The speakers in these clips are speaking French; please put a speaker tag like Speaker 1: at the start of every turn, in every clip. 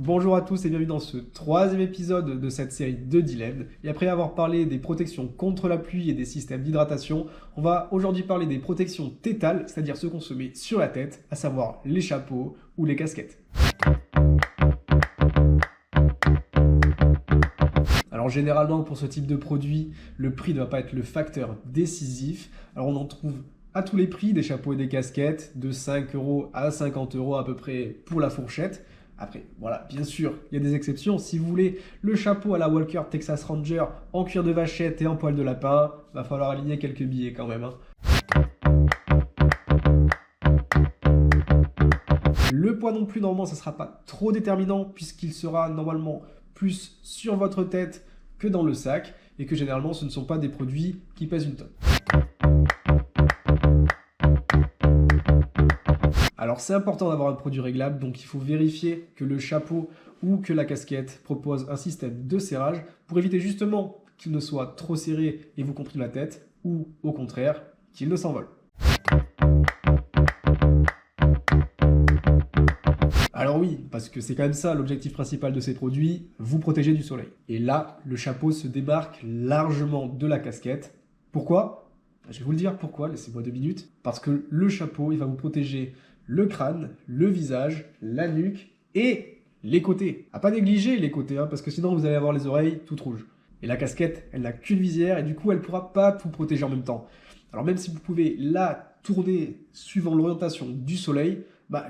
Speaker 1: Bonjour à tous et bienvenue dans ce troisième épisode de cette série de dilemmes. Et après avoir parlé des protections contre la pluie et des systèmes d'hydratation, on va aujourd'hui parler des protections tétales, c'est-à-dire ceux qu'on se met sur la tête, à savoir les chapeaux ou les casquettes. Alors généralement pour ce type de produit, le prix ne va pas être le facteur décisif. Alors on en trouve à tous les prix, des chapeaux et des casquettes, de 5 € à 50 € à peu près pour la fourchette. Après, voilà, bien sûr, il y a des exceptions. Si vous voulez le chapeau à la Walker Texas Ranger en cuir de vachette et en poil de lapin, va falloir aligner quelques billets quand même. Le poids non plus, normalement, ça ne sera pas trop déterminant puisqu'il sera normalement plus sur votre tête que dans le sac et que généralement, ce ne sont pas des produits qui pèsent une tonne. Alors c'est important d'avoir un produit réglable, donc il faut vérifier que le chapeau ou que la casquette propose un système de serrage pour éviter justement qu'il ne soit trop serré et vous comprime la tête, ou au contraire, qu'il ne s'envole. Alors oui, parce que c'est quand même ça l'objectif principal de ces produits, vous protéger du soleil. Et là, le chapeau se démarque largement de la casquette. Pourquoi ? Je vais vous le dire pourquoi, laissez-moi 2 minutes. Parce que le chapeau, il va vous protéger le crâne, le visage, la nuque et les côtés. À pas négliger les côtés, parce que sinon vous allez avoir les oreilles toutes rouges. Et la casquette, elle n'a qu'une visière et du coup elle ne pourra pas tout protéger en même temps. Alors même si vous pouvez la tourner suivant l'orientation du soleil,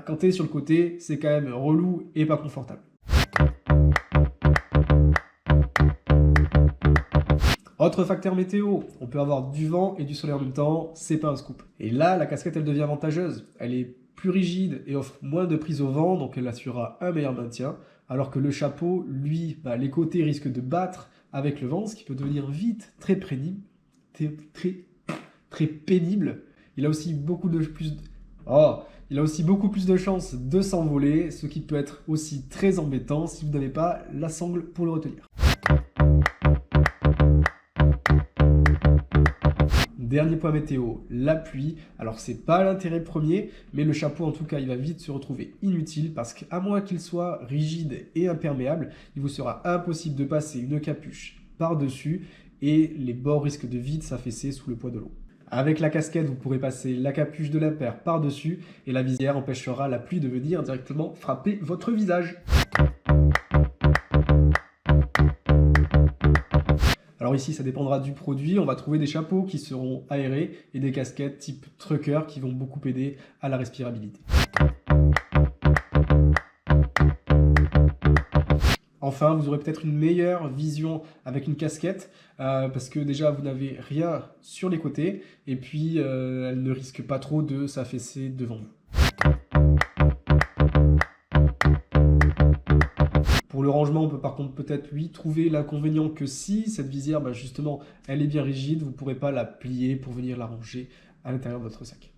Speaker 1: quand elle est sur le côté, c'est quand même relou et pas confortable. Autre facteur météo, on peut avoir du vent et du soleil en même temps, c'est pas un scoop. Et là, la casquette, elle devient avantageuse. Elle est plus rigide et offre moins de prise au vent, donc elle assurera un meilleur maintien. Alors que le chapeau, lui, les côtés risquent de battre avec le vent, ce qui peut devenir vite très pénible. Très pénible. Il a aussi beaucoup plus de chances de s'envoler, ce qui peut être aussi très embêtant si vous n'avez pas la sangle pour le retenir. Dernier point météo, la pluie. Alors c'est pas l'intérêt premier, mais le chapeau en tout cas il va vite se retrouver inutile parce qu'à moins qu'il soit rigide et imperméable, il vous sera impossible de passer une capuche par-dessus et les bords risquent de vite s'affaisser sous le poids de l'eau. Avec la casquette, vous pourrez passer la capuche de l'impair par-dessus et la visière empêchera la pluie de venir directement frapper votre visage. Alors ici, ça dépendra du produit. On va trouver des chapeaux qui seront aérés et des casquettes type trucker qui vont beaucoup aider à la respirabilité. Enfin, vous aurez peut-être une meilleure vision avec une casquette parce que déjà, vous n'avez rien sur les côtés et puis elle ne risque pas trop de s'affaisser devant vous. Pour le rangement, on peut par contre peut-être trouver l'inconvénient que si cette visière, justement, elle est bien rigide, vous ne pourrez pas la plier pour venir la ranger à l'intérieur de votre sac.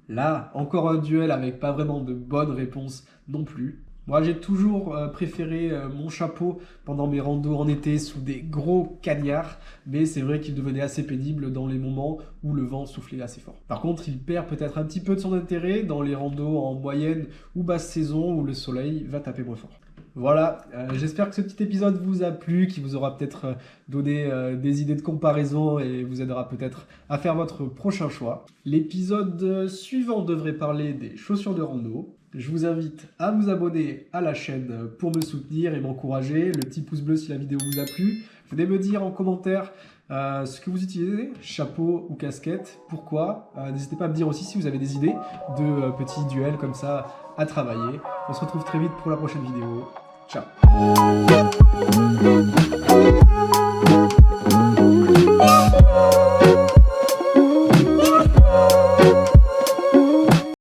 Speaker 1: Là, encore un duel avec pas vraiment de bonne réponse non plus. Moi, j'ai toujours préféré mon chapeau pendant mes randos en été sous des gros cagnards, mais c'est vrai qu'il devenait assez pénible dans les moments où le vent soufflait assez fort. Par contre, il perd peut-être un petit peu de son intérêt dans les randos en moyenne ou basse saison où le soleil va taper moins fort. Voilà, j'espère que ce petit épisode vous a plu, qui vous aura peut-être donné des idées de comparaison et vous aidera peut-être à faire votre prochain choix. L'épisode suivant devrait parler des chaussures de rando. Je vous invite à vous abonner à la chaîne pour me soutenir et m'encourager. Le petit pouce bleu si la vidéo vous a plu. Venez me dire en commentaire ce que vous utilisez, chapeau ou casquette, pourquoi. N'hésitez pas à me dire aussi si vous avez des idées de petits duels comme ça à travailler. On se retrouve très vite pour la prochaine vidéo. Ciao.